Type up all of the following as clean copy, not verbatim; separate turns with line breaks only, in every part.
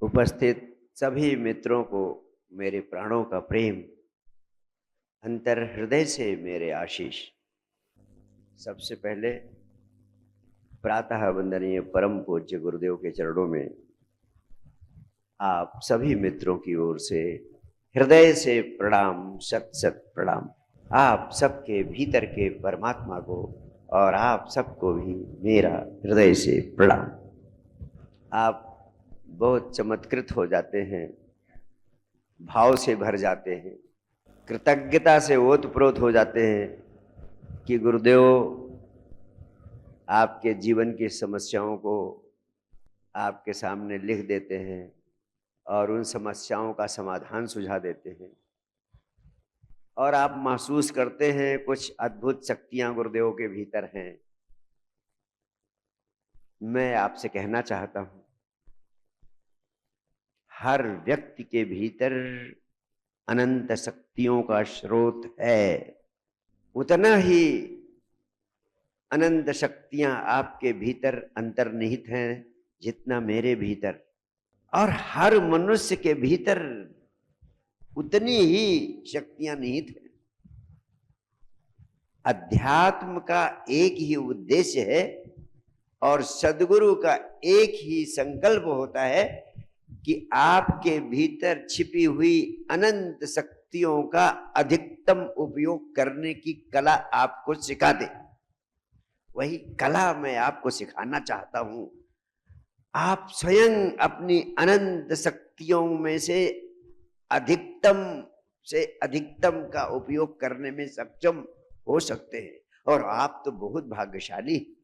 उपस्थित सभी मित्रों को मेरे प्राणों का प्रेम, अंतर हृदय से मेरे आशीष। सबसे पहले प्रातः वंदनीय परम पूज्य गुरुदेव के चरणों में आप सभी मित्रों की ओर से हृदय से प्रणाम, सत सत प्रणाम। आप सबके भीतर के परमात्मा को और आप सबको भी मेरा हृदय से प्रणाम। आप बहुत चमत्कृत हो जाते हैं, भाव से भर जाते हैं, कृतज्ञता से ओतप्रोत हो जाते हैं कि गुरुदेव आपके जीवन की समस्याओं को आपके सामने लिख देते हैं और उन समस्याओं का समाधान सुझा देते हैं और आप महसूस करते हैं कुछ अद्भुत शक्तियां गुरुदेव के भीतर हैं। मैं आपसे कहना चाहता हूं, हर व्यक्ति के भीतर अनंत शक्तियों का स्रोत है। उतना ही अनंत शक्तियां आपके भीतर अंतर्निहित हैं जितना मेरे भीतर, और हर मनुष्य के भीतर उतनी ही शक्तियां निहित हैं। अध्यात्म का एक ही उद्देश्य है और सद्गुरु का एक ही संकल्प होता है कि आपके भीतर छिपी हुई अनंत शक्तियों का अधिकतम उपयोग करने की कला आपको सिखा दे। वही कला मैं आपको सिखाना चाहता हूं। आप स्वयं अपनी अनंत शक्तियों में से अधिकतम का उपयोग करने में सक्षम हो सकते हैं। और आप तो बहुत भाग्यशाली,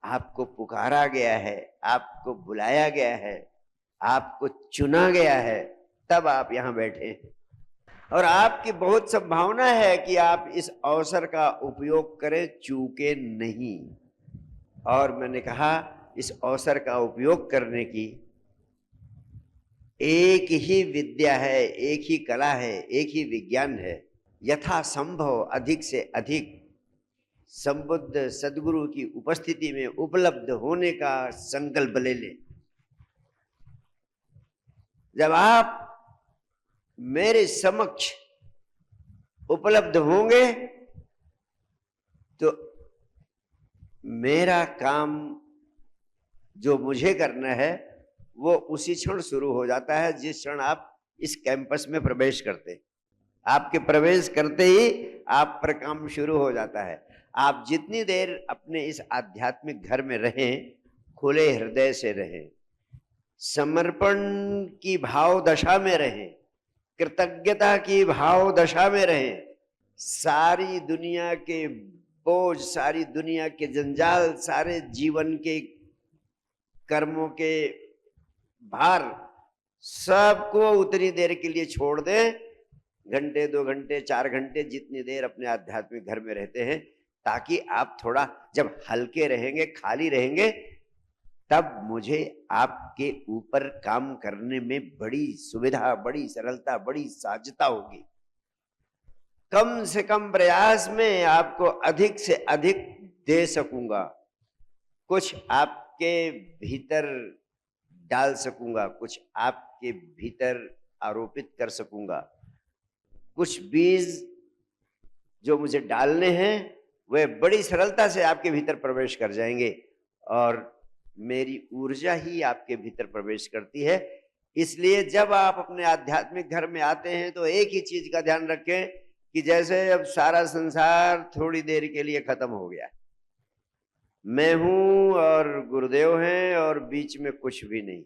आपको पुकारा गया है, आपको बुलाया गया है, आपको चुना गया है, तब आप यहां बैठे हैं और आपकी बहुत संभावना है कि आप इस अवसर का उपयोग करें, चूके नहीं। और मैंने कहा, इस अवसर का उपयोग करने की एक ही विद्या है, एक ही कला है, एक ही विज्ञान है। यथासंभव अधिक से अधिक संबुद्ध सद्गुरु की उपस्थिति में उपलब्ध होने का संकल्प ले लें। जब आप मेरे समक्ष उपलब्ध होंगे तो मेरा काम जो मुझे करना है वो उसी क्षण शुरू हो जाता है जिस क्षण आप इस कैंपस में प्रवेश करते हैं। आपके प्रवेश करते ही आप पर काम शुरू हो जाता है। आप जितनी देर अपने इस आध्यात्मिक घर में रहें, खुले हृदय से रहें, समर्पण की भाव दशा में रहें, कृतज्ञता की भाव दशा में रहें, सारी दुनिया के बोझ, सारी दुनिया के जंजाल, सारे जीवन के कर्मों के भार सबको उतनी देर के लिए छोड़ दें। घंटे, 2 घंटे, 4 घंटे, जितनी देर अपने आध्यात्मिक घर में रहते हैं, ताकि आप थोड़ा जब हल्के रहेंगे, खाली रहेंगे, तब मुझे आपके ऊपर काम करने में बड़ी सुविधा, बड़ी सरलता, बड़ी सहजता होगी। कम से कम प्रयास में आपको अधिक से अधिक दे सकूंगा, कुछ आपके भीतर डाल सकूंगा, कुछ आपके भीतर आरोपित कर सकूंगा। कुछ बीज जो मुझे डालने हैं वे बड़ी सरलता से आपके भीतर प्रवेश कर जाएंगे और मेरी ऊर्जा ही आपके भीतर प्रवेश करती है। इसलिए जब आप अपने आध्यात्मिक घर में आते हैं तो एक ही चीज का ध्यान रखें कि जैसे अब सारा संसार थोड़ी देर के लिए खत्म हो गया, मैं हूं और गुरुदेव हैं और बीच में कुछ भी नहीं,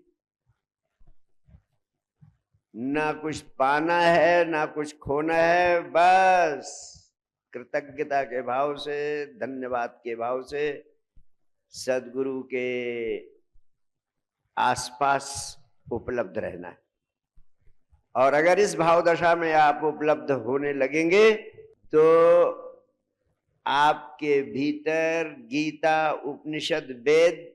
ना कुछ पाना है ना कुछ खोना है, बस कृतज्ञता के भाव से, धन्यवाद के भाव से सद्गुरु के आसपास उपलब्ध रहना है। और अगर इस भाव दशा में आप उपलब्ध होने लगेंगे तो आपके भीतर गीता, उपनिषद, वेद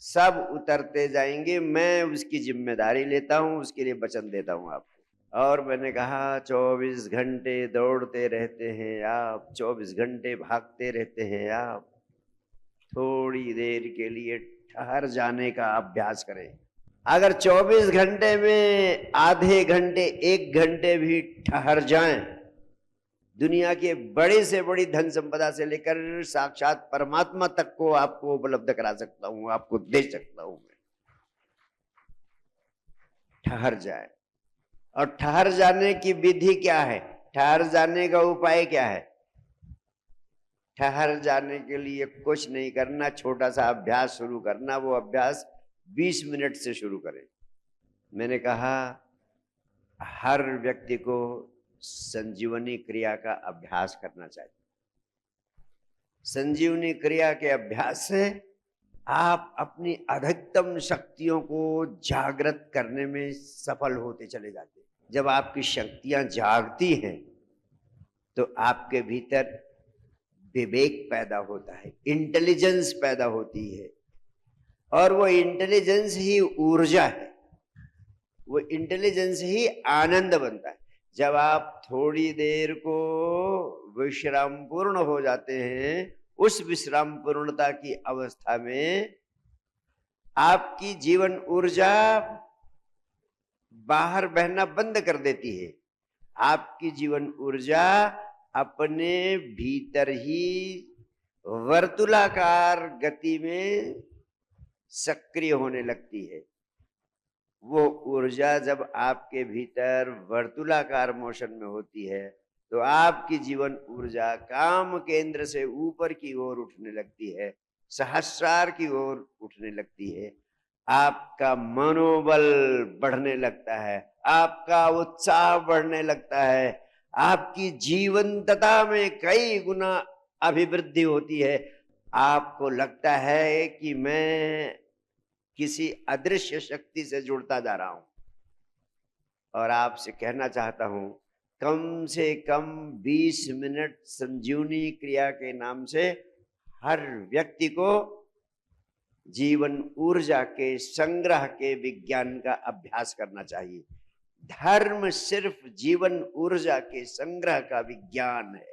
सब उतरते जाएंगे। मैं उसकी जिम्मेदारी लेता हूं, उसके लिए वचन देता हूं आपको। और मैंने कहा 24 घंटे दौड़ते रहते हैं आप, 24 घंटे भागते रहते हैं आप, थोड़ी देर के लिए ठहर जाने का अभ्यास करें। अगर 24 घंटे में आधे घंटे 1 घंटे भी ठहर जाएं, दुनिया के बड़े से बड़ी धन संपदा से लेकर साक्षात परमात्मा तक को आपको उपलब्ध करा सकता हूं, आपको दे सकता हूं मैं। ठहर जाए। और ठहर जाने की विधि क्या है, ठहर जाने का उपाय क्या है? ठहर जाने के लिए कुछ नहीं करना, छोटा सा अभ्यास शुरू करना। वो अभ्यास 20 मिनट से शुरू करें। मैंने कहा हर व्यक्ति को संजीवनी क्रिया का अभ्यास करना चाहिए। संजीवनी क्रिया के अभ्यास से आप अपनी अधिकतम शक्तियों को जागृत करने में सफल होते चले जाते हैं। जब आपकी शक्तियां जागती हैं तो आपके भीतर विवेक पैदा होता है, इंटेलिजेंस पैदा होती है, और वो इंटेलिजेंस ही ऊर्जा है, वो इंटेलिजेंस ही आनंद बनता है। जब आप थोड़ी देर को विश्राम पूर्ण हो जाते हैं, उस विश्राम पूर्णता की अवस्था में आपकी जीवन ऊर्जा बाहर बहना बंद कर देती है। आपकी जीवन ऊर्जा अपने भीतर ही वर्तुलाकार गति में सक्रिय होने लगती है। वो ऊर्जा जब आपके भीतर वर्तुलाकार मोशन में होती है तो आपकी जीवन ऊर्जा काम केंद्र से ऊपर की ओर उठने लगती है, सहस्रार की ओर उठने लगती है। आपका मनोबल बढ़ने लगता है, आपका उत्साह बढ़ने लगता है, आपकी जीवंतता में कई गुना अभिवृद्धि होती है। आपको लगता है कि मैं किसी अदृश्य शक्ति से जुड़ता जा रहा हूं। और आपसे कहना चाहता हूं, कम से कम 20 मिनट संजीवनी क्रिया के नाम से हर व्यक्ति को जीवन ऊर्जा के संग्रह के विज्ञान का अभ्यास करना चाहिए। धर्म सिर्फ जीवन ऊर्जा के संग्रह का विज्ञान है।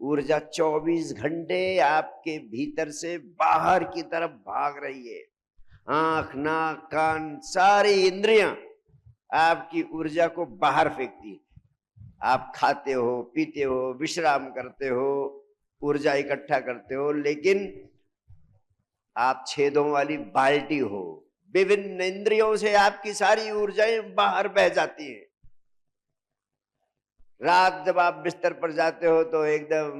ऊर्जा 24 घंटे आपके भीतर से बाहर की तरफ भाग रही है। आंख, नाक, कान, सारी इंद्रियां आपकी ऊर्जा को बाहर फेंकती है। आप खाते हो, पीते हो, विश्राम करते हो, ऊर्जा इकट्ठा करते हो, लेकिन आप छेदों वाली बाल्टी हो। विभिन्न इंद्रियों से आपकी सारी ऊर्जाएं बाहर बह जाती हैं। रात जब आप बिस्तर पर जाते हो तो एकदम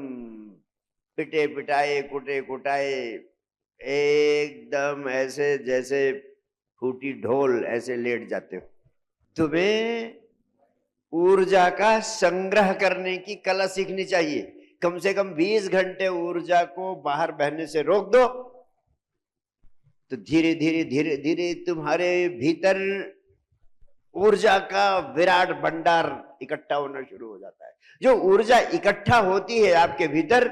पिटे पिटाए, कुटे कुटाए, एकदम ऐसे जैसे फूटी ढोल ऐसे लेट जाते हो। तुम्हें ऊर्जा का संग्रह करने की कला सीखनी चाहिए। कम से कम 20 घंटे ऊर्जा को बाहर बहने से रोक दो तो धीरे धीरे धीरे धीरे तुम्हारे भीतर ऊर्जा का विराट भंडार इकट्ठा होना शुरू हो जाता है। जो ऊर्जा इकट्ठा होती है आपके भीतर,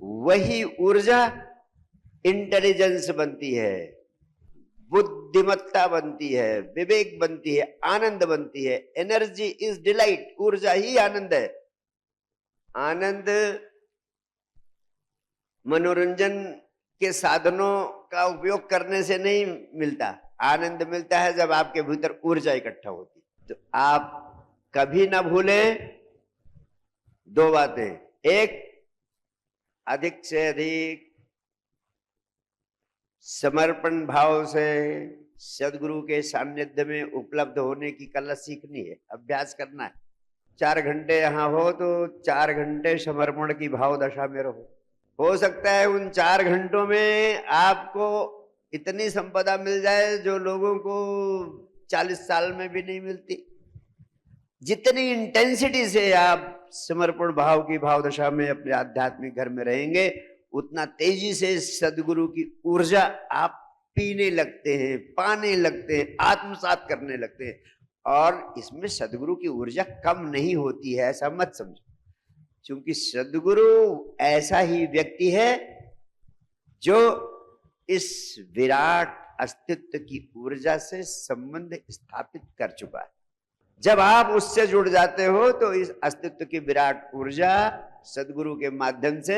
वही ऊर्जा इंटेलिजेंस बनती है, बुद्धिमत्ता बनती है, विवेक बनती है, आनंद बनती है। Energy is delight. ऊर्जा ही आनंद है। आनंद मनोरंजन के साधनों का उपयोग करने से नहीं मिलता। आनंद मिलता है जब आपके भीतर ऊर्जा इकट्ठा होती। तो आप कभी ना भूलें 2 बातें। एक, अधिक से अधिक समर्पण भाव से सदगुरु के सानिध्य में उपलब्ध होने की कला सीखनी है, अभ्यास करना है। 4 घंटे यहां हो तो 4 घंटे समर्पण की भाव दशा में रहो। हो सकता है उन 4 घंटों में आपको इतनी संपदा मिल जाए जो लोगों को 40 साल में भी नहीं मिलती। जितनी इंटेंसिटी से आप समर्पण भाव की भाव दशा में अपने आध्यात्मिक घर में रहेंगे, उतना तेजी से सदगुरु की ऊर्जा आप पीने लगते हैं, पाने लगते हैं, आत्मसात करने लगते हैं। और इसमें सदगुरु की ऊर्जा कम नहीं होती है, ऐसा मत समझो। क्योंकि सदगुरु ऐसा ही व्यक्ति है जो इस विराट अस्तित्व की ऊर्जा से संबंध स्थापित कर चुका है। जब आप उससे जुड़ जाते हो तो इस अस्तित्व की विराट ऊर्जा सदगुरु के माध्यम से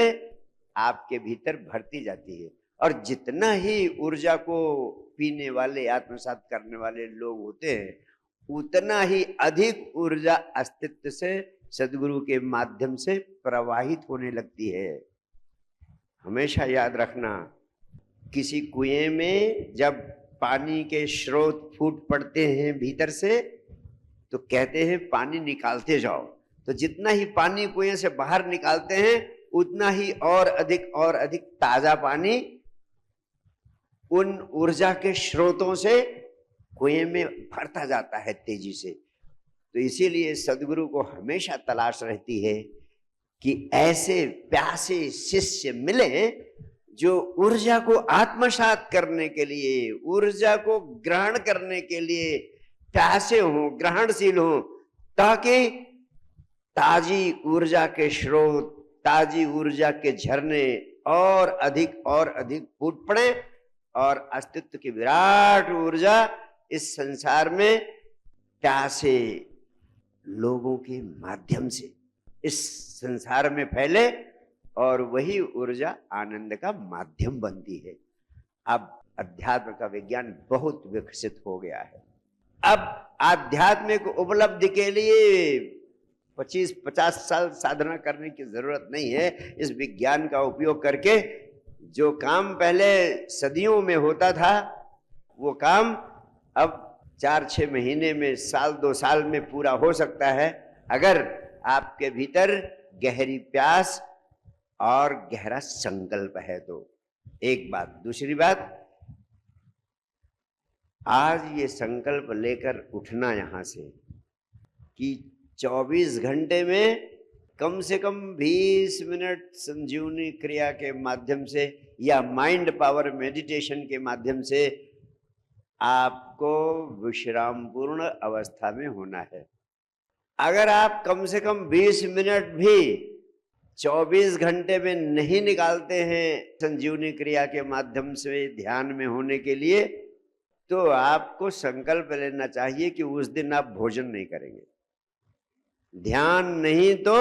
आपके भीतर भरती जाती है। और जितना ही ऊर्जा को पीने वाले, आत्मसात करने वाले लोग होते हैं, उतना ही अधिक ऊर्जा अस्तित्व से, सदगुरु के माध्यम से प्रवाहित होने लगती है। हमेशा याद रखना, किसी कुएं में जब पानी के स्रोत फूट पड़ते हैं भीतर से, तो कहते हैं पानी निकालते जाओ। तो जितना ही पानी कुएं से बाहर निकालते हैं, उतना ही और अधिक ताजा पानी उन ऊर्जा के स्रोतों से कुएं में भरता जाता है तेजी से। तो इसीलिए सदगुरु को हमेशा तलाश रहती है कि ऐसे प्यासे शिष्य मिले जो ऊर्जा को आत्मसात करने के लिए, ऊर्जा को ग्रहण करने के लिए प्यासे हों, ग्रहणशील हों, ताकि ताजी ऊर्जा के स्रोत, ताजी ऊर्जा के झरने और अधिक फूट पड़े और अस्तित्व की विराट ऊर्जा इस संसार में प्यासे लोगों के माध्यम से इस संसार में फैले, और वही ऊर्जा आनंद का माध्यम बनती है। अब अध्यात्म का विज्ञान बहुत विकसित हो गया है। अब आध्यात्मिक उपलब्धि के लिए 25-50 साल साधना करने की जरूरत नहीं है। इस विज्ञान का उपयोग करके जो काम पहले सदियों में होता था, वो काम अब 4-6 महीने में, साल 2 साल में पूरा हो सकता है, अगर आपके भीतर गहरी प्यास और गहरा संकल्प है तो। एक बात। दूसरी बात, आज ये संकल्प लेकर उठना यहां से कि 24 घंटे में कम से कम 20 मिनट संजीवनी क्रिया के माध्यम से या माइंड पावर मेडिटेशन के माध्यम से आपको विश्राम पूर्ण अवस्था में होना है। अगर आप कम से कम 20 मिनट भी 24 घंटे में नहीं निकालते हैं संजीवनी क्रिया के माध्यम से ध्यान में होने के लिए, तो आपको संकल्प लेना चाहिए कि उस दिन आप भोजन नहीं करेंगे। ध्यान नहीं तो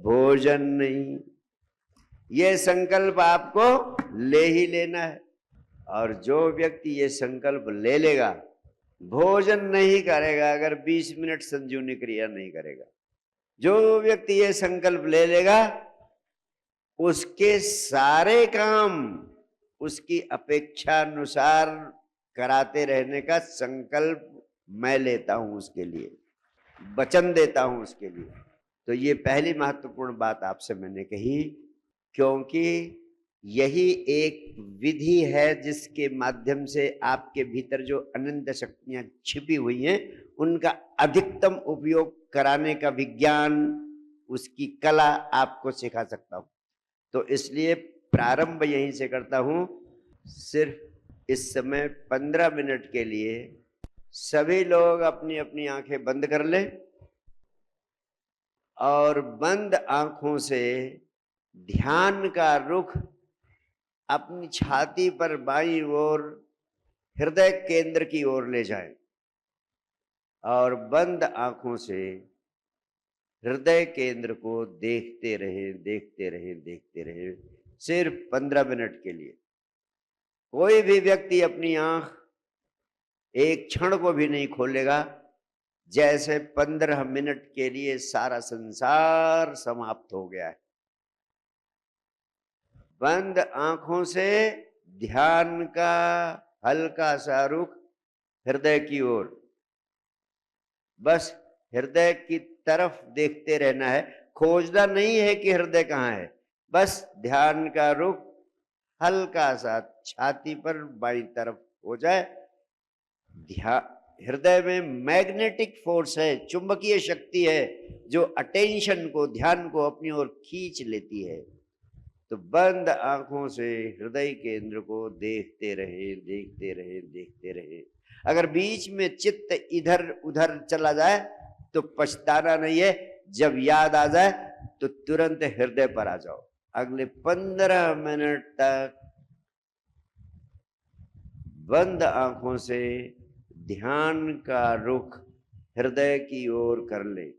भोजन नहीं, ये संकल्प आपको ले ही लेना है। और जो व्यक्ति ये संकल्प ले लेगा, भोजन नहीं करेगा अगर 20 मिनट संजीवनी क्रिया नहीं करेगा, जो व्यक्ति ये संकल्प ले लेगा, उसके सारे काम उसकी अपेक्षा अनुसार कराते रहने का संकल्प मैं लेता हूं, उसके लिए वचन देता हूं उसके लिए। तो ये पहली महत्वपूर्ण बात आपसे मैंने कही, क्योंकि यही एक विधि है जिसके माध्यम से आपके भीतर जो अनंत शक्तियां छिपी हुई हैं, उनका अधिकतम उपयोग कराने का विज्ञान, उसकी कला आपको सिखा सकता हूं। तो इसलिए प्रारंभ यहीं से करता हूं। सिर्फ इस समय 15 मिनट के लिए सभी लोग अपनी अपनी आंखें बंद कर लें और बंद आंखों से ध्यान का रुख अपनी छाती पर बाईं ओर हृदय केंद्र की ओर ले जाएं और बंद आंखों से हृदय केंद्र को देखते रहें, देखते रहें, देखते रहें, सिर्फ 15 मिनट के लिए। कोई भी व्यक्ति अपनी आंख एक क्षण को भी नहीं खोलेगा, जैसे 15 मिनट के लिए सारा संसार समाप्त हो गया है। बंद आंखों से ध्यान का हल्का सा रुख हृदय की ओर, बस हृदय की तरफ देखते रहना है। खोजना नहीं है कि हृदय कहाँ है, बस ध्यान का रुख हल्का सा छाती पर बाईं तरफ हो जाए। हृदय में मैग्नेटिक फोर्स है, चुंबकीय शक्ति है, जो अटेंशन को, ध्यान को अपनी ओर खींच लेती है। तो बंद आंखों से हृदय केंद्र को देखते रहे, देखते रहे, देखते रहे। अगर बीच में चित्त इधर उधर चला जाए तो पछताना नहीं है, जब याद आ जाए तो तुरंत हृदय पर आ जाओ। अगले 15 मिनट तक बंद आंखों से ध्यान का रुख हृदय की ओर कर ले।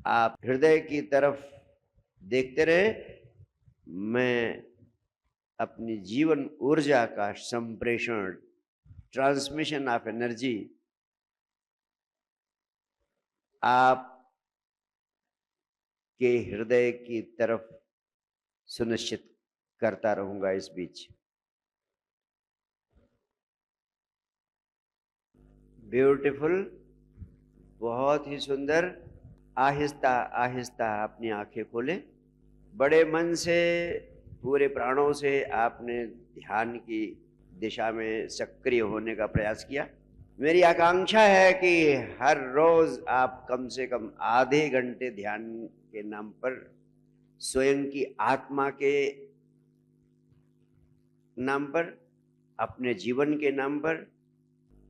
आप हृदय की तरफ देखते रहे। मैं अपनी जीवन ऊर्जा का संप्रेषण, ट्रांसमिशन ऑफ एनर्जी आप के हृदय की तरफ सुनिश्चित करता रहूंगा। इस बीच ब्यूटीफुल, बहुत ही सुंदर। आहिस्ता आहिस्ता अपनी आंखें खोलें। बड़े मन से, पूरे प्राणों से आपने ध्यान की दिशा में सक्रिय होने का प्रयास किया। मेरी आकांक्षा है कि हर रोज आप कम से कम आधे घंटे ध्यान के नाम पर, स्वयं की आत्मा के नाम पर, अपने जीवन के नाम पर,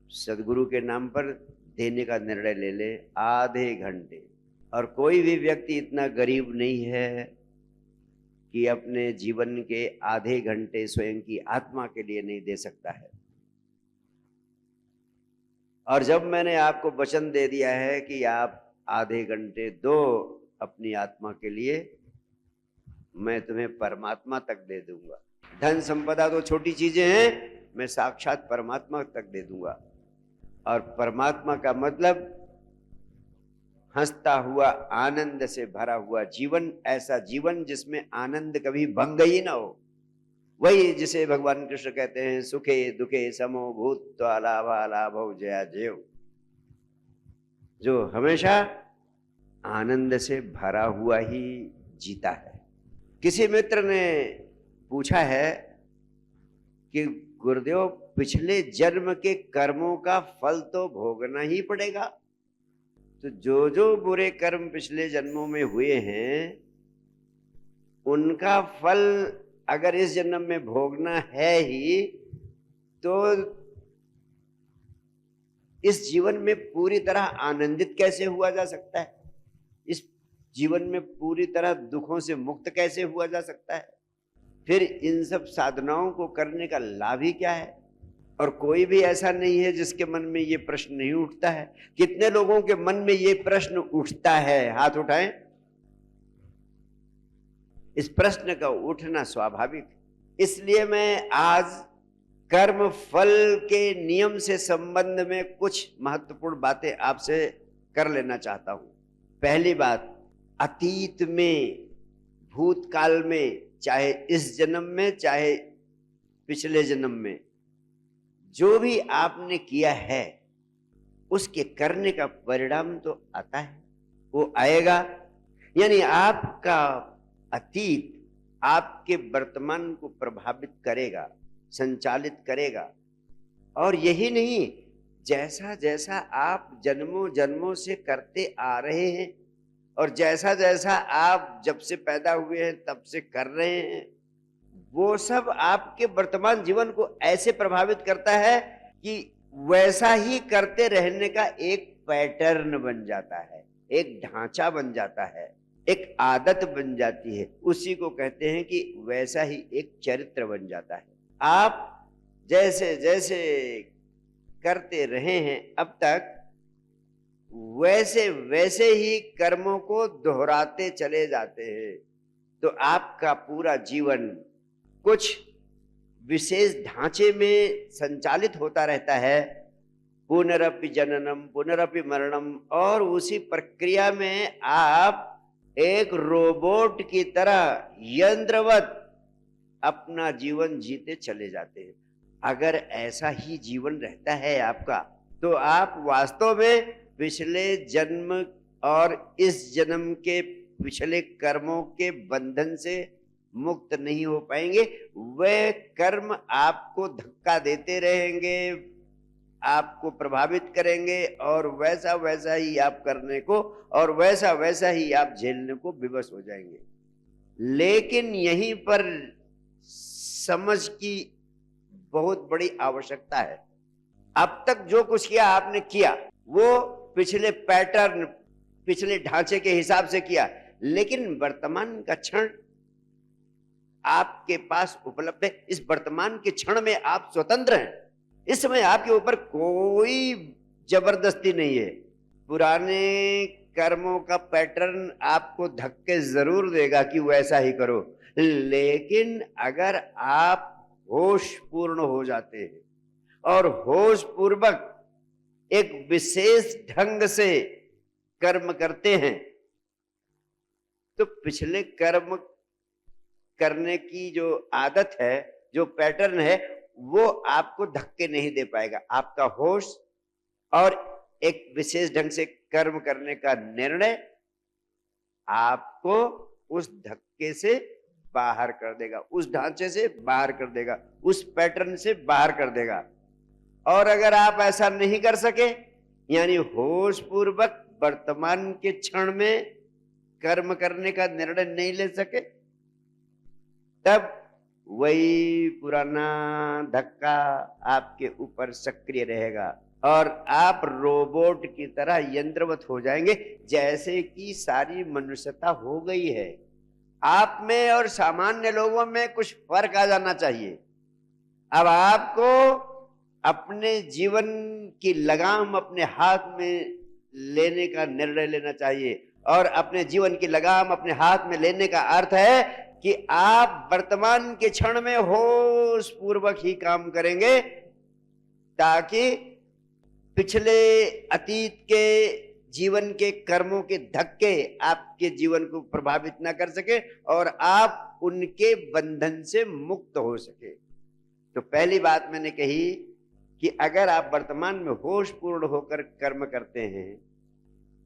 सदगुरु के नाम पर देने का निर्णय ले ले। आधे घंटे। और कोई भी व्यक्ति इतना गरीब नहीं है कि अपने जीवन के आधे घंटे स्वयं की आत्मा के लिए नहीं दे सकता है। और जब मैंने आपको वचन दे दिया है कि आप आधे घंटे दो अपनी आत्मा के लिए, मैं तुम्हें परमात्मा तक दे दूंगा। धन संपदा तो छोटी चीजें हैं, मैं साक्षात परमात्मा तक दे दूंगा। और परमात्मा का मतलब हंसता हुआ, आनंद से भरा हुआ जीवन, ऐसा जीवन जिसमें आनंद कभी भंग ही ना हो। वही जिसे भगवान कृष्ण कहते हैं सुखे दुखे समो भूत्वा लाभा लाभो जया जेव, जो हमेशा आनंद से भरा हुआ ही जीता है। किसी मित्र ने पूछा है कि गुरुदेव, पिछले जन्म के कर्मों का फल तो भोगना ही पड़ेगा, तो जो जो बुरे कर्म पिछले जन्मों में हुए हैं उनका फल अगर इस जन्म में भोगना है ही, तो इस जीवन में पूरी तरह आनंदित कैसे हुआ जा सकता है? इस जीवन में पूरी तरह दुखों से मुक्त कैसे हुआ जा सकता है? फिर इन सब साधनाओं को करने का लाभ ही क्या है? और कोई भी ऐसा नहीं है जिसके मन में ये प्रश्न नहीं उठता है। कितने लोगों के मन में ये प्रश्न उठता है? हाथ उठाएं। इस प्रश्न का उठना स्वाभाविक। इसलिए मैं आज कर्म फल के नियम से संबंध में कुछ महत्वपूर्ण बातें आपसे कर लेना चाहता हूं। पहली बात, अतीत में, भूतकाल में, चाहे इस जन्म में चाहे पिछले जन्म में, जो भी आपने किया है उसके करने का परिणाम तो आता है, वो आएगा। यानी आपका अतीत आपके वर्तमान को प्रभावित करेगा, संचालित करेगा। और यही नहीं, जैसा जैसा आप जन्मों जन्मों से करते आ रहे हैं और जैसा जैसा आप जब से पैदा हुए हैं तब से कर रहे हैं, वो सब आपके वर्तमान जीवन को ऐसे प्रभावित करता है कि वैसा ही करते रहने का एक पैटर्न बन जाता है, एक ढांचा बन जाता है, एक आदत बन जाती है। उसी को कहते हैं कि वैसा ही एक चरित्र बन जाता है। आप जैसे जैसे करते रहे हैं अब तक, वैसे वैसे ही कर्मों को दोहराते चले जाते हैं। तो आपका पूरा जीवन कुछ विशेष ढांचे में संचालित होता रहता है, पुनरपि जननम पुनरपि मरणम। और उसी प्रक्रिया में आप एक रोबोट की तरह यंत्रवत अपना जीवन जीते चले जाते हैं। अगर ऐसा ही जीवन रहता है आपका, तो आप वास्तव में पिछले जन्म और इस जन्म के पिछले कर्मों के बंधन से मुक्त नहीं हो पाएंगे। वे कर्म आपको धक्का देते रहेंगे, आपको प्रभावित करेंगे और वैसा वैसा ही आप करने को और वैसा वैसा ही आप झेलने को विवश हो जाएंगे। लेकिन यहीं पर समझ की बहुत बड़ी आवश्यकता है। अब तक जो कुछ किया आपने किया, वो पिछले पैटर्न, पिछले ढांचे के हिसाब से किया, लेकिन वर्तमान का क्षण आपके पास उपलब्ध है। इस वर्तमान के क्षण में आप स्वतंत्र हैं। इस समय आपके ऊपर कोई जबरदस्ती नहीं है। पुराने कर्मों का पैटर्न आपको धक्के जरूर देगा कि वैसा ही करो, लेकिन अगर आप होश पूर्ण हो जाते हैं और होश पूर्वक एक विशेष ढंग से कर्म करते हैं, तो पिछले कर्म करने की जो आदत है, जो पैटर्न है, वो आपको धक्के नहीं दे पाएगा। आपका होश और एक विशेष ढंग से कर्म करने का निर्णय आपको उस धक्के से बाहर कर देगा, उस ढांचे से बाहर कर देगा, उस पैटर्न से बाहर कर देगा। और अगर आप ऐसा नहीं कर सके, यानी होश पूर्वक वर्तमान के क्षण में कर्म करने का निर्णय नहीं ले सके, तब वही पुराना धक्का आपके ऊपर सक्रिय रहेगा और आप रोबोट की तरह यंत्रवत हो जाएंगे, जैसे कि सारी मनुष्यता हो गई है। आप में और सामान्य लोगों में कुछ फर्क आ जाना चाहिए। अब आपको अपने जीवन की लगाम अपने हाथ में लेने का निर्णय लेना चाहिए, और अपने जीवन की लगाम अपने हाथ में लेने का अर्थ है कि आप वर्तमान के क्षण में होश पूर्वक ही काम करेंगे, ताकि पिछले अतीत के जीवन के कर्मों के धक्के आपके जीवन को प्रभावित ना कर सके और आप उनके बंधन से मुक्त हो सके। तो पहली बात मैंने कही कि अगर आप वर्तमान में होश पूर्ण होकर कर्म करते हैं,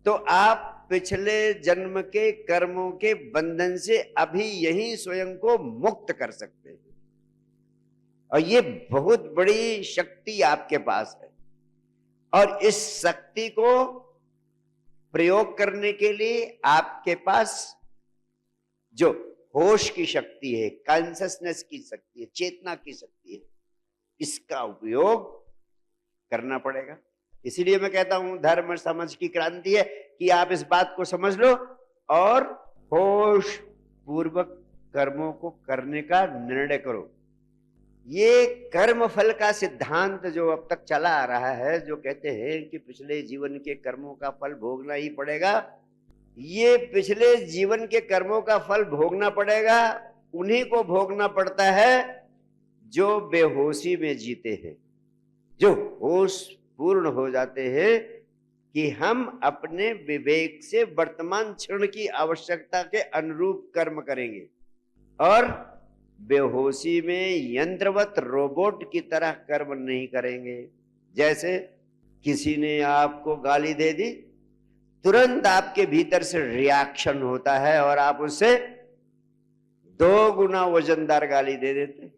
तो आप पिछले जन्म के कर्मों के बंधन से अभी यही स्वयं को मुक्त कर सकते हैं। और ये बहुत बड़ी शक्ति आपके पास है, और इस शक्ति को प्रयोग करने के लिए आपके पास जो होश की शक्ति है, कॉन्शसनेस की शक्ति है, चेतना की शक्ति है, इसका उपयोग करना पड़ेगा। इसीलिए मैं कहता हूं धर्म समझ की क्रांति है कि आप इस बात को समझ लो और होश पूर्वक कर्मों को करने का निर्णय करो। ये कर्म फल का सिद्धांत जो अब तक चला आ रहा है, जो कहते हैं कि पिछले जीवन के कर्मों का फल भोगना ही पड़ेगा, ये पिछले जीवन के कर्मों का फल भोगना पड़ेगा, उन्हीं को भोगना पड़ता है जो बेहोशी में जीते हैं, जो होश पूर्ण हो जाते हैं कि हम अपने विवेक से वर्तमान क्षण की आवश्यकता के अनुरूप कर्म करेंगे, और बेहोशी में यंत्रवत रोबोट की तरह कर्म नहीं करेंगे। जैसे किसी ने आपको गाली दे दी, तुरंत आपके भीतर से रिएक्शन होता है और आप उससे 2 गुना वजनदार गाली दे देते।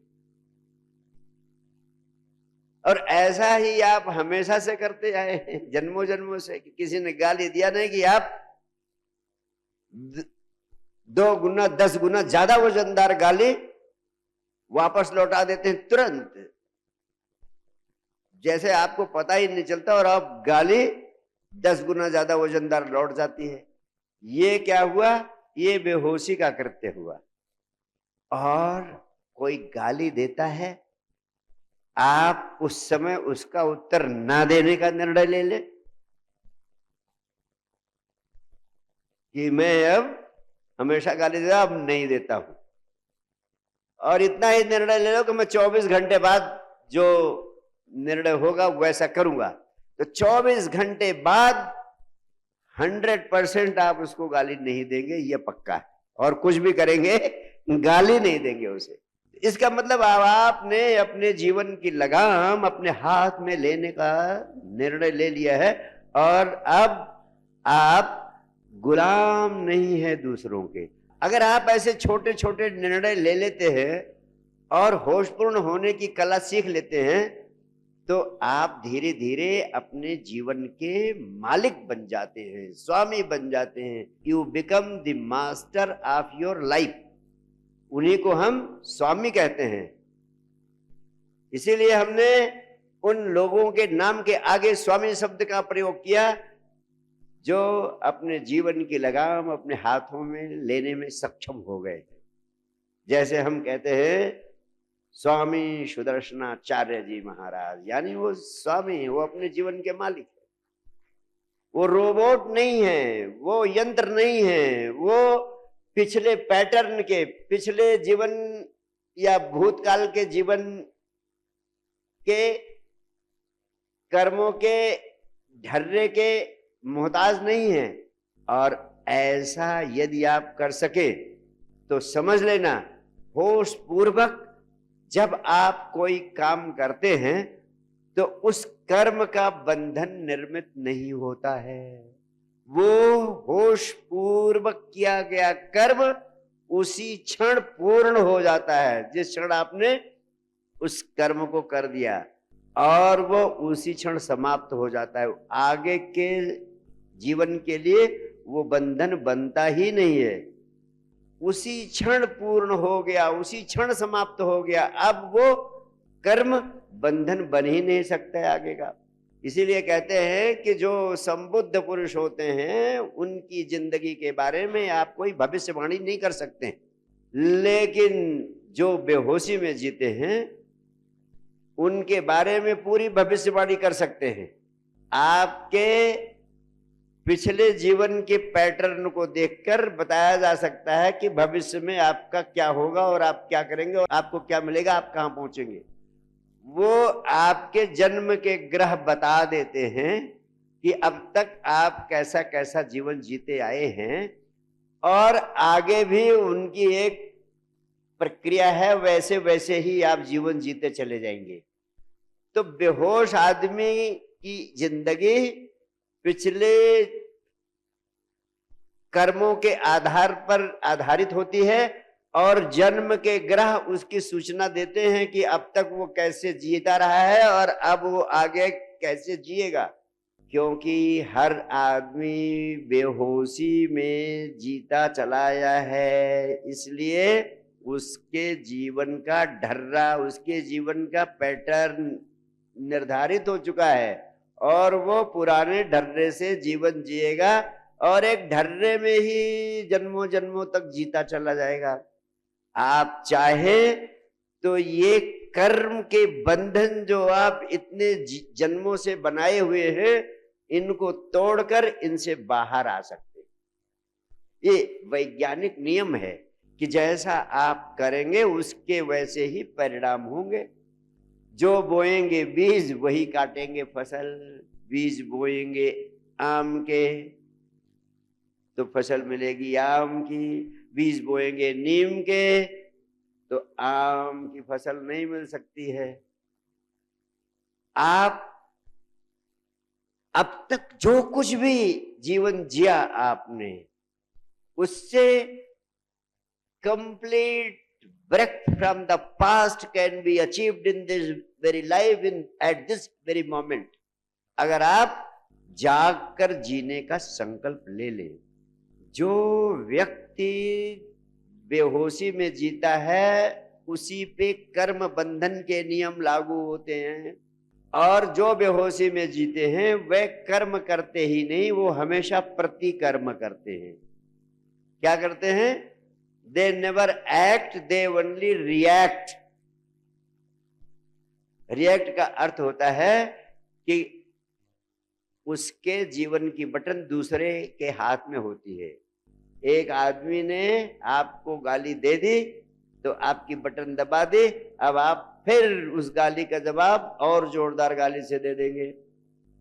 और ऐसा ही आप हमेशा से करते आए हैं, जन्मों जन्मों से, कि किसी ने गाली दिया नहीं कि आप 2 गुना 10 गुना ज्यादा वजनदार गाली वापस लौटा देते हैं तुरंत, जैसे आपको पता ही नहीं चलता, और आप गाली 10 गुना ज्यादा वजनदार लौट जाती है। ये क्या हुआ? ये बेहोशी का कृत्य हुआ। और कोई गाली देता है, आप उस समय उसका उत्तर ना देने का निर्णय ले ले कि मैं अब हमेशा गाली देता, अब नहीं देता हूं, और इतना ही निर्णय ले लो कि मैं 24 घंटे बाद जो निर्णय होगा वैसा करूंगा। तो 24 घंटे बाद 100% आप उसको गाली नहीं देंगे, ये पक्का है, और कुछ भी करेंगे गाली नहीं देंगे उसे। इसका मतलब आपने अपने जीवन की लगाम अपने हाथ में लेने का निर्णय ले लिया है, और अब आप गुलाम नहीं है दूसरों के। अगर आप ऐसे छोटे छोटे निर्णय ले लेते हैं और होशपूर्ण होने की कला सीख लेते हैं, तो आप धीरे धीरे अपने जीवन के मालिक बन जाते हैं, स्वामी बन जाते हैं। You become the master of your life. उन्हीं को हम स्वामी कहते हैं। इसीलिए हमने उन लोगों के नाम के आगे स्वामी शब्द का प्रयोग किया जो अपने जीवन की लगाम अपने हाथों में लेने में सक्षम हो गए थे। जैसे हम कहते हैं स्वामी सुदर्शनाचार्य जी महाराज, यानी वो स्वामी, वो अपने जीवन के मालिक है। वो रोबोट नहीं है, वो यंत्र नहीं है, वो पिछले पैटर्न के, पिछले जीवन या भूतकाल के जीवन के कर्मों के ढर्रे के मोहताज नहीं है। और ऐसा यदि आप कर सके तो समझ लेना, होश पूर्वक जब आप कोई काम करते हैं तो उस कर्म का बंधन निर्मित नहीं होता है। वो होश पूर्वक किया गया कर्म उसी क्षण पूर्ण हो जाता है, जिस क्षण आपने उस कर्म को कर दिया, और वो उसी क्षण समाप्त हो जाता है। आगे के जीवन के लिए वो बंधन बनता ही नहीं है। उसी क्षण पूर्ण हो गया, उसी क्षण समाप्त हो गया। अब वो कर्म बंधन बन ही नहीं सकता है आगे का। इसीलिए कहते हैं कि जो संबुद्ध पुरुष होते हैं उनकी जिंदगी के बारे में आप कोई भविष्यवाणी नहीं कर सकते, लेकिन जो बेहोशी में जीते हैं उनके बारे में पूरी भविष्यवाणी कर सकते हैं। आपके पिछले जीवन के पैटर्न को देखकर बताया जा सकता है कि भविष्य में आपका क्या होगा और आप क्या करेंगे और आपको क्या मिलेगा, आप कहां पहुंचेंगे। वो आपके जन्म के ग्रह बता देते हैं कि अब तक आप कैसा कैसा जीवन जीते आए हैं, और आगे भी उनकी एक प्रक्रिया है, वैसे वैसे ही आप जीवन जीते चले जाएंगे। तो बेहोश आदमी की जिंदगी पिछले कर्मों के आधार पर आधारित होती है, और जन्म के ग्रह उसकी सूचना देते हैं कि अब तक वो कैसे जीता रहा है और अब वो आगे कैसे जिएगा। क्योंकि हर आदमी बेहोशी में जीता चला आया है, इसलिए उसके जीवन का ढर्रा, उसके जीवन का पैटर्न निर्धारित हो चुका है, और वो पुराने ढर्रे से जीवन जिएगा और एक ढर्रे में ही जन्मों जन्मों तक जीता चला जाएगा। आप चाहे तो ये कर्म के बंधन जो आप इतने जन्मों से बनाए हुए हैं, इनको तोड़कर इनसे बाहर आ सकते। ये वैज्ञानिक नियम है कि जैसा आप करेंगे उसके वैसे ही परिणाम होंगे। जो बोएंगे बीज वही काटेंगे फसल। बीज बोएंगे आम के तो फसल मिलेगी आम की, बीज बोएंगे नीम के तो आम की फसल नहीं मिल सकती है। आप अब तक जो कुछ भी जीवन जिया आपने, उससे complete break from the past can be achieved in this very life, in at this very moment। अगर आप जागकर जीने का संकल्प ले ले। जो व्यक्ति बेहोशी में जीता है उसी पे कर्म बंधन के नियम लागू होते हैं, और जो बेहोशी में जीते हैं वे कर्म करते ही नहीं, वो हमेशा प्रतिकर्म करते हैं। क्या करते हैं? They never act, they only react। React का अर्थ होता है कि उसके जीवन की बटन दूसरे के हाथ में होती है। एक आदमी ने आपको गाली दे दी तो आपकी बटन दबा दी, अब आप फिर उस गाली का जवाब और जोरदार गाली से दे देंगे।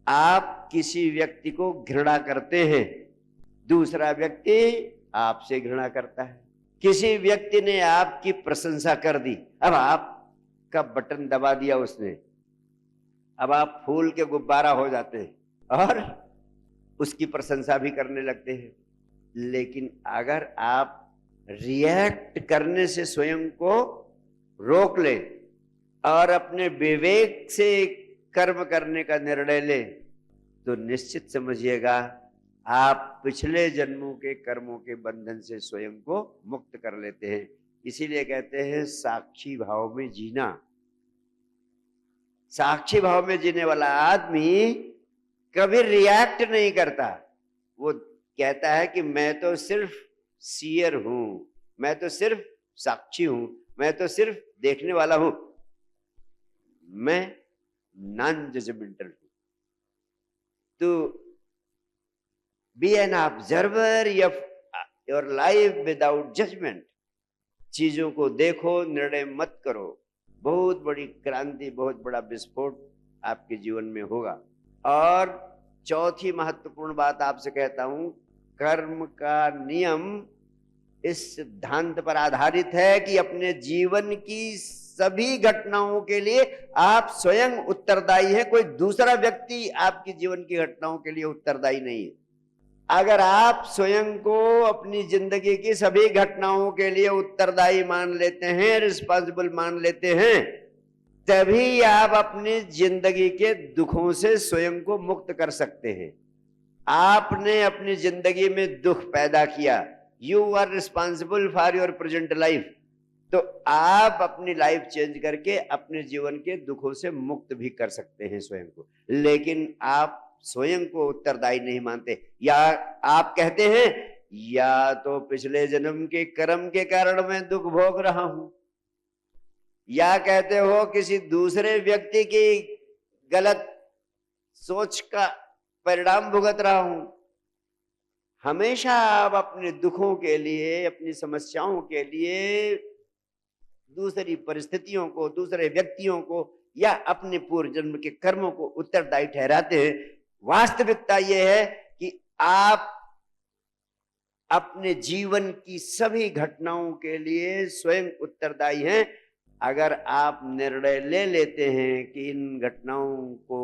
आप किसी व्यक्ति को घृणा करते हैं, दूसरा व्यक्ति आपसे घृणा करता है। किसी व्यक्ति ने आपकी प्रशंसा कर दी, अब आपका बटन दबा दिया उसने, अब आप फूल के गुब्बारा हो जाते हैं और उसकी प्रशंसा भी करने लगते हैं। लेकिन अगर आप रिएक्ट करने से स्वयं को रोक ले और अपने विवेक से कर्म करने का निर्णय ले, तो निश्चित समझिएगा आप पिछले जन्मों के कर्मों के बंधन से स्वयं को मुक्त कर लेते हैं। इसीलिए कहते हैं साक्षी भाव में जीना। साक्षी भाव में जीने वाला आदमी कभी रिएक्ट नहीं करता। वो कहता है कि मैं तो सिर्फ सीयर हूं, मैं तो सिर्फ साक्षी हूं, मैं तो सिर्फ देखने वाला हूं, मैं नॉन जजमेंटल हूं। तो be an observer your life without judgement. चीजों को देखो, निर्णय मत करो। बहुत बड़ी क्रांति, बहुत बड़ा विस्फोट आपके जीवन में होगा। और चौथी महत्वपूर्ण बात आपसे कहता हूं, कर्म का नियम इस सिद्धांत पर आधारित है कि अपने जीवन की सभी घटनाओं के लिए आप स्वयं उत्तरदायी हैं। कोई दूसरा व्यक्ति आपकी जीवन की घटनाओं के लिए उत्तरदायी नहीं है। अगर आप स्वयं को अपनी जिंदगी की सभी घटनाओं के लिए उत्तरदायी मान लेते हैं, रिस्पॉन्सिबल मान लेते हैं, तभी आप अपनी जिंदगी के दुखों से स्वयं को मुक्त कर सकते हैं। आपने अपनी जिंदगी में दुख पैदा किया, you are responsible for your present life, तो आप अपनी लाइफ चेंज करके अपने जीवन के दुखों से मुक्त भी कर सकते हैं स्वयं को। लेकिन आप स्वयं को उत्तरदायी नहीं मानते, या आप कहते हैं या तो पिछले जन्म के कर्म के कारण मैं दुख भोग रहा हूं, या कहते हो किसी दूसरे व्यक्ति की गलत सोच का परिणाम भुगत रहा हूं। हमेशा आप अपने दुखों के लिए, अपनी समस्याओं के लिए दूसरी परिस्थितियों को, दूसरे व्यक्तियों को या अपने पूर्व जन्म के कर्मों को उत्तरदायी ठहराते हैं। वास्तविकता यह है कि आप अपने जीवन की सभी घटनाओं के लिए स्वयं उत्तरदायी हैं। अगर आप निर्णय ले लेते हैं कि इन घटनाओं को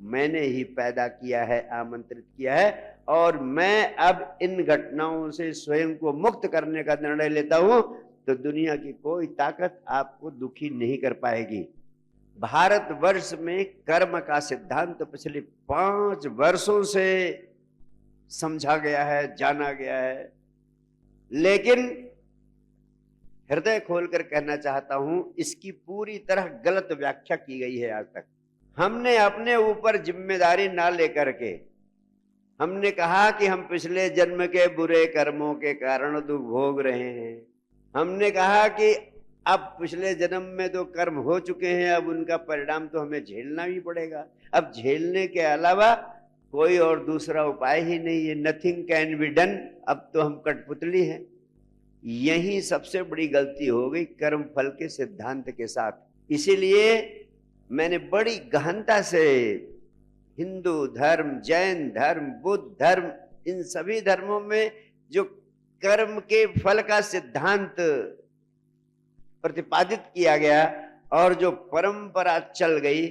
मैंने ही पैदा किया है, आमंत्रित किया है, और मैं अब इन घटनाओं से स्वयं को मुक्त करने का निर्णय लेता हूं, तो दुनिया की कोई ताकत आपको दुखी नहीं कर पाएगी। भारतवर्ष में कर्म का सिद्धांत पिछले 5 वर्षों से समझा गया है, जाना गया है, लेकिन हृदय खोलकर कहना चाहता हूं, इसकी पूरी तरह गलत व्याख्या की गई है। आज तक हमने अपने ऊपर जिम्मेदारी ना लेकर के हमने कहा कि हम पिछले जन्म के बुरे कर्मों के कारण दुख भोग रहे हैं। हमने कहा कि अब पिछले जन्म में तो कर्म हो चुके हैं, अब उनका परिणाम तो हमें झेलना ही पड़ेगा। अब झेलने के अलावा कोई और दूसरा उपाय ही नहीं है। नथिंग कैन बी डन, अब तो हम कठपुतली हैं। यही सबसे बड़ी गलती हो गई कर्म फल के सिद्धांत के साथ। इसीलिए मैंने बड़ी गहनता से हिंदू धर्म, जैन धर्म, बुद्ध धर्म, इन सभी धर्मों में जो कर्म के फल का सिद्धांत प्रतिपादित किया गया और जो परंपरा चल गई,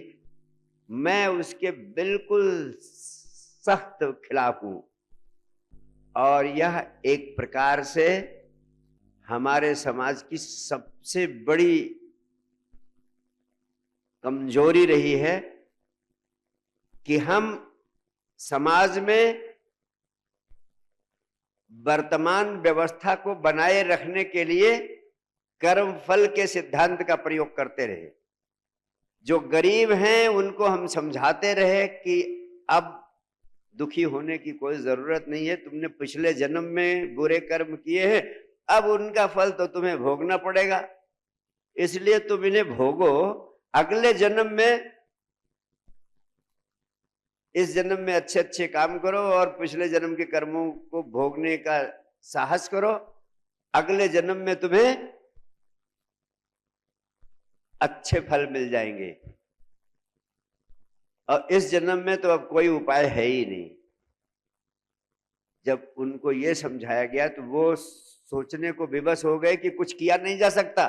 मैं उसके बिल्कुल सख्त खिलाफ हूं। और यह एक प्रकार से हमारे समाज की सबसे बड़ी कमजोरी रही है कि हम समाज में वर्तमान व्यवस्था को बनाए रखने के लिए कर्म फल के सिद्धांत का प्रयोग करते रहे। जो गरीब हैं उनको हम समझाते रहे कि अब दुखी होने की कोई जरूरत नहीं है, तुमने पिछले जन्म में बुरे कर्म किए हैं, अब उनका फल तो तुम्हें भोगना पड़ेगा, इसलिए तुम इन्हें भोगो। अगले जन्म में, इस जन्म में अच्छे अच्छे काम करो और पिछले जन्म के कर्मों को भोगने का साहस करो। अगले जन्म में तुम्हें अच्छे फल मिल जाएंगे, और इस जन्म में तो अब कोई उपाय है ही नहीं। जब उनको यह समझाया गया तो वो सोचने को विवश हो गए कि कुछ किया नहीं जा सकता।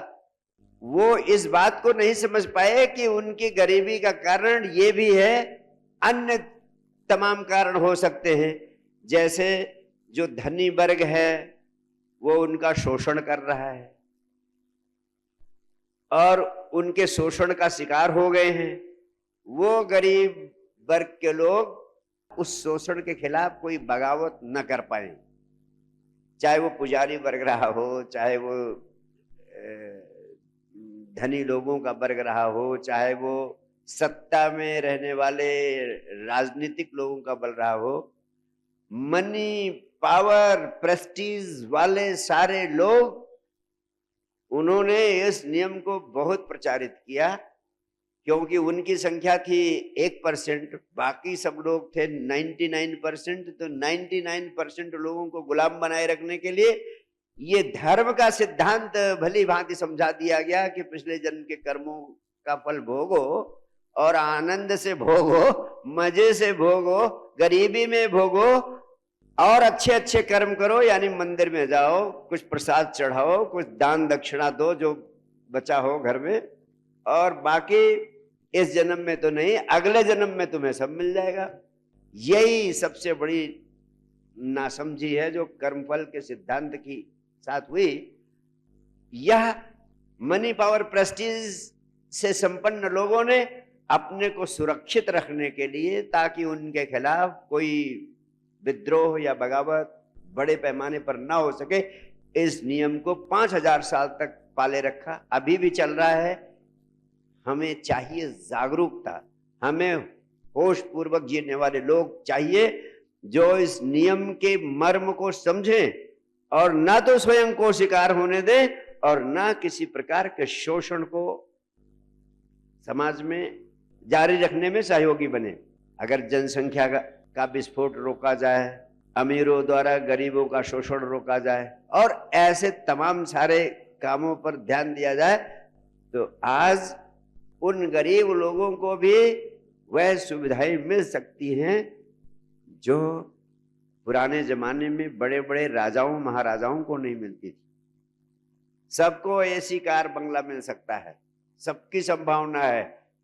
वो इस बात को नहीं समझ पाए कि उनकी गरीबी का कारण ये भी है, अन्य तमाम कारण हो सकते हैं। जैसे जो धनी वर्ग है वो उनका शोषण कर रहा है और उनके शोषण का शिकार हो गए हैं। वो गरीब वर्ग के लोग उस शोषण के खिलाफ कोई बगावत न कर पाए, चाहे वो पुजारी वर्ग रहा हो, चाहे वो धनी लोगों का वर्ग रहा हो, चाहे वो सत्ता में रहने वाले राजनीतिक लोगों का बल रहा हो। मनी, पावर, प्रेस्टीज वाले सारे लोग, उन्होंने इस नियम को बहुत प्रचारित किया क्योंकि उनकी संख्या थी 1%, बाकी सब लोग थे 99%। तो 99% लोगों को गुलाम बनाए रखने के लिए ये धर्म का सिद्धांत भली भांति समझा दिया गया कि पिछले जन्म के कर्मों का फल भोगो और आनंद से भोगो, मजे से भोगो, गरीबी में भोगो और अच्छे अच्छे कर्म करो। यानी मंदिर में जाओ, कुछ प्रसाद चढ़ाओ, कुछ दान दक्षिणा दो जो बचा हो घर में, और बाकी इस जन्म में तो नहीं, अगले जन्म में तुम्हें सब मिल जाएगा। यही सबसे बड़ी नासमझी है जो कर्मफल के सिद्धांत की साथ हुई। यह मनी पावर प्रेस्टीज से संपन्न लोगों ने अपने को सुरक्षित रखने के लिए, ताकि उनके खिलाफ कोई विद्रोह या बगावत बड़े पैमाने पर ना हो सके, इस नियम को 5000 साल तक पाले रखा, अभी भी चल रहा है। हमें चाहिए जागरूकता, हमें होश पूर्वक जीने वाले लोग चाहिए जो इस नियम के मर्म को समझें और ना तो स्वयं को शिकार होने दें और ना किसी प्रकार के शोषण को समाज में जारी रखने में सहयोगी बने। अगर जनसंख्या का विस्फोट रोका जाए, अमीरों द्वारा गरीबों का शोषण रोका जाए और ऐसे तमाम सारे कामों पर ध्यान दिया जाए, तो आज उन गरीब लोगों को भी वह सुविधाएं मिल सकती हैं जो पुराने जमाने में बड़े बड़े राजाओं महाराजाओं को नहीं मिलती थी। सबको एसी कार बंगला मिल सकता है, सबकी संभावना है।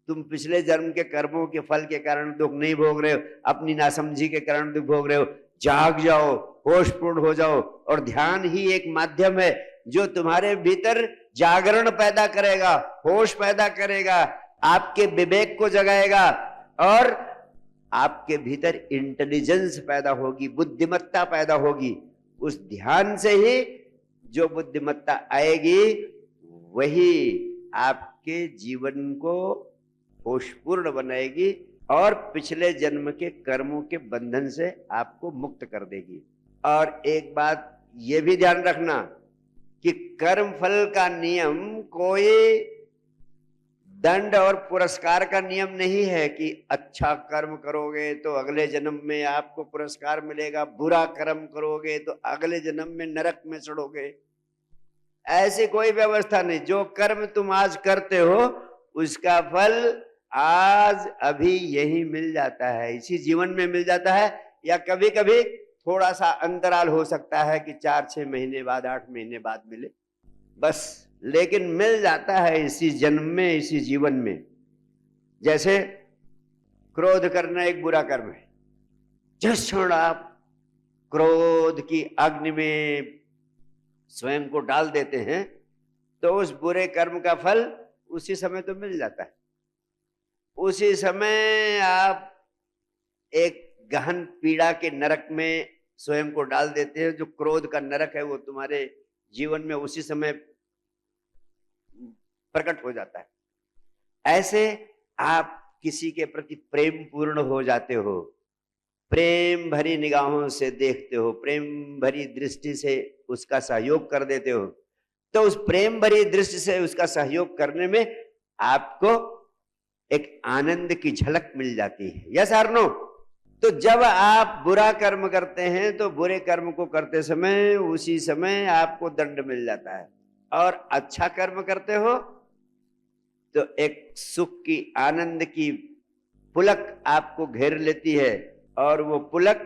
तुम पिछले जन्म के कर्मों के फल के कारण दुख नहीं भोग रहे हो, अपनी नासमझी के कारण दुख भोग रहे हो। जाग जाओ, होशपूर्ण हो जाओ, और ध्यान ही एक माध्यम है जो तुम्हारे भीतर जागरण पैदा करेगा, होश पैदा करेगा, आपके विवेक को जगाएगा और आपके भीतर इंटेलिजेंस पैदा होगी, बुद्धिमत्ता पैदा होगी। उस ध्यान से ही जो बुद्धिमत्ता आएगी वही आपके जीवन को होशपूर्ण बनाएगी और पिछले जन्म के कर्मों के बंधन से आपको मुक्त कर देगी। और एक बात ये भी ध्यान रखना कि कर्म फल का नियम कोई दंड और पुरस्कार का नियम नहीं है कि अच्छा कर्म करोगे तो अगले जन्म में आपको पुरस्कार मिलेगा, बुरा कर्म करोगे तो अगले जन्म में नरक में सड़ोगे। ऐसी कोई व्यवस्था नहीं। जो कर्म तुम आज करते हो उसका फल आज अभी यही मिल जाता है, इसी जीवन में मिल जाता है, या कभी कभी थोड़ा सा अंतराल हो सकता है कि 4-6 महीने बाद, 8 महीने बाद मिले बस, लेकिन मिल जाता है इसी जन्म में, इसी जीवन में। जैसे क्रोध करना एक बुरा कर्म है। जिस क्षण आप क्रोध की अग्नि में स्वयं को डाल देते हैं तो उस बुरे कर्म का फल उसी समय तो मिल जाता है। उसी समय आप एक गहन पीड़ा के नरक में स्वयं को डाल देते हैं। जो क्रोध का नरक है वो तुम्हारे जीवन में उसी समय प्रकट हो जाता है। ऐसे आप किसी के प्रति प्रेम पूर्ण हो जाते हो, प्रेम भरी निगाहों से देखते हो, प्रेम भरी दृष्टि से उसका सहयोग कर देते हो, तो उस प्रेम भरी दृष्टि से उसका सहयोग करने में आपको एक आनंद की झलक मिल जाती है। यस और नो? तो जब आप बुरा कर्म करते हैं तो बुरे कर्म को करते समय उसी समय आपको दंड मिल जाता है, और अच्छा कर्म करते हो तो एक सुख की, आनंद की पुलक आपको घेर लेती है और वो पुलक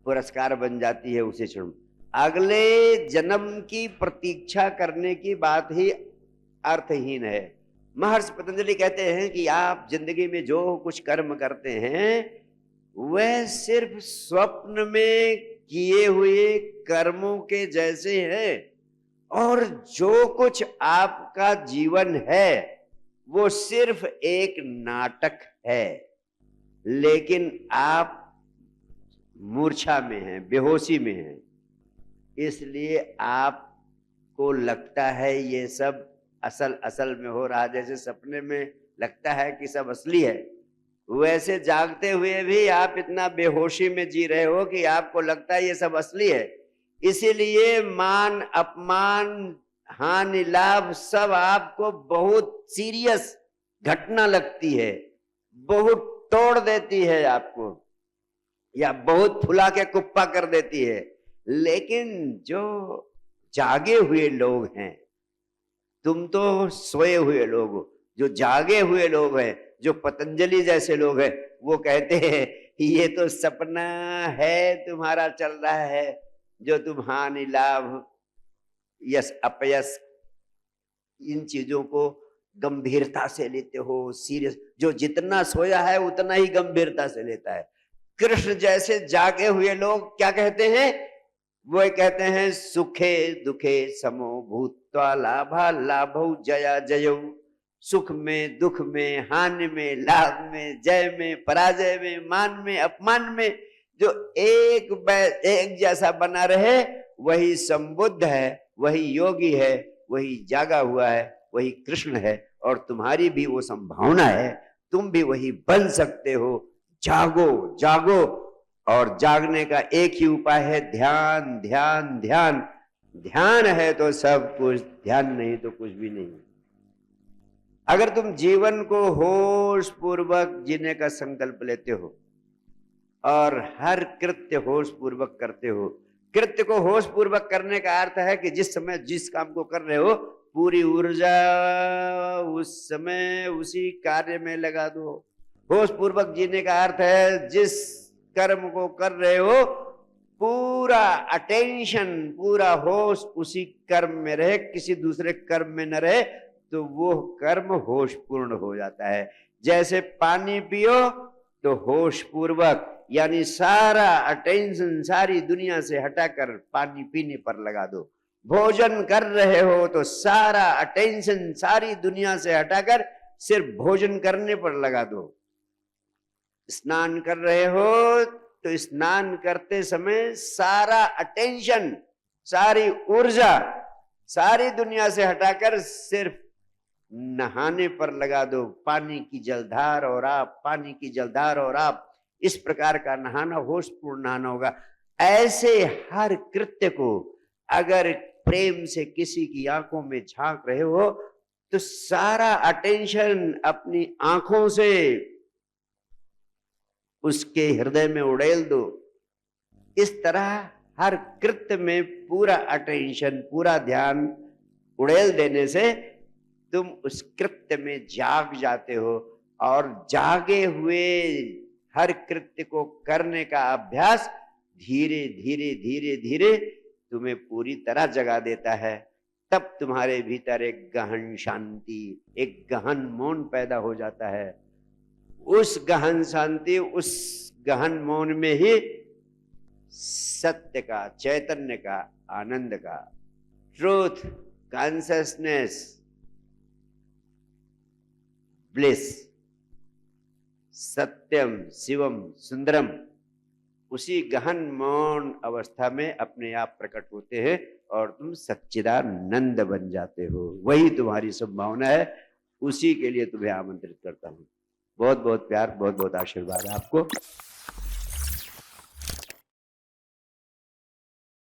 पुरस्कार बन जाती है उसी क्षण। अगले जन्म की प्रतीक्षा करने की बात ही अर्थहीन है। महर्षि पतंजलि कहते हैं कि आप जिंदगी में जो कुछ कर्म करते हैं वह सिर्फ स्वप्न में किए हुए कर्मों के जैसे हैं, और जो कुछ आपका जीवन है वो सिर्फ एक नाटक है। लेकिन आप मूर्छा में हैं, बेहोशी में हैं, इसलिए आपको लगता है ये सब असल में हो रहा है। जैसे सपने में लगता है कि सब असली है, वैसे जागते हुए भी आप इतना बेहोशी में जी रहे हो कि आपको लगता है ये सब असली है। इसीलिए मान अपमान, हानि लाभ सब आपको बहुत सीरियस घटना लगती है, बहुत तोड़ देती है आपको, या बहुत फुला के कुप्पा कर देती है। लेकिन जो जागे हुए लोग हैं, तुम तो सोए हुए लोग हो, जो जागे हुए लोग हैं, जो पतंजलि जैसे लोग हैं, वो कहते हैं ये तो सपना है तुम्हारा चल रहा है, जो तुम हानि लाभ यश अपयश इन चीजों को गंभीरता से लेते हो, सीरियस। जो जितना सोया है उतना ही गंभीरता से लेता है। कृष्ण जैसे जागे हुए लोग क्या कहते हैं? वो कहते हैं सुखे दुखे समो भूत्वा लाभा लाभौ जया जयौ। सुख में दुख में, हानि में लाभ में, जय में पराजय में, मान में अपमान में जो एक जैसा बना रहे, वही संबुद्ध है, वही योगी है, वही जागा हुआ है, वही कृष्ण है। और तुम्हारी भी वो संभावना है, तुम भी वही बन सकते हो। जागो जागो। और जागने का एक ही उपाय है ध्यान ध्यान ध्यान। ध्यान है तो सब कुछ, ध्यान नहीं तो कुछ भी नहीं। अगर तुम जीवन को होश पूर्वक जीने का संकल्प लेते हो और हर कृत्य होश पूर्वक करते हो, कृत्य को होश पूर्वक करने का अर्थ है कि जिस समय जिस काम को कर रहे हो, पूरी ऊर्जा उस समय उसी कार्य में लगा दो। होश पूर्वक जीने का अर्थ है जिस कर्म को कर रहे हो, पूरा अटेंशन, पूरा होश उसी कर्म में रहे, किसी दूसरे कर्म में न रहे, तो वो कर्म होश पूर्ण हो जाता है। जैसे पानी पियो तो होश पूर्वक, यानी सारा अटेंशन सारी दुनिया से हटाकर पानी पीने पर लगा दो। भोजन कर रहे हो तो सारा अटेंशन सारी दुनिया से हटाकर सिर्फ भोजन करने पर लगा दो। स्नान कर रहे हो तो स्नान करते समय सारा अटेंशन, सारी ऊर्जा सारी दुनिया से हटाकर सिर्फ नहाने पर लगा दो। पानी की जलधार और आप, पानी की जलधार और आप, इस प्रकार का नहाना होशपूर्ण नहाना होगा। ऐसे हर कृत्य को अगर प्रेम से किसी की आंखों में झांक रहे हो तो सारा अटेंशन अपनी आंखों से उसके हृदय में उड़ेल दो। इस तरह हर कृत्य में पूरा अटेंशन, पूरा ध्यान उड़ेल देने से तुम उस कृत्य में जाग जाते हो। और जागे हुए हर कृत्य को करने का अभ्यास धीरे धीरे धीरे धीरे तुम्हें पूरी तरह जगा देता है। तब तुम्हारे भीतर एक गहन शांति, एक गहन मौन पैदा हो जाता है। उस गहन शांति, उस गहन मौन में ही सत्य का, चैतन्य का, आनंद का, ट्रूथ, कॉन्शियसनेस, ब्लिस, सत्यम शिवम सुंदरम, उसी गहन मौन अवस्था में अपने आप प्रकट होते हैं और तुम सच्चिदानंद बन जाते हो। वही तुम्हारी संभावना है, उसी के लिए तुम्हें आमंत्रित करता हूं। बहुत बहुत प्यार, बहुत बहुत आशीर्वाद आपको।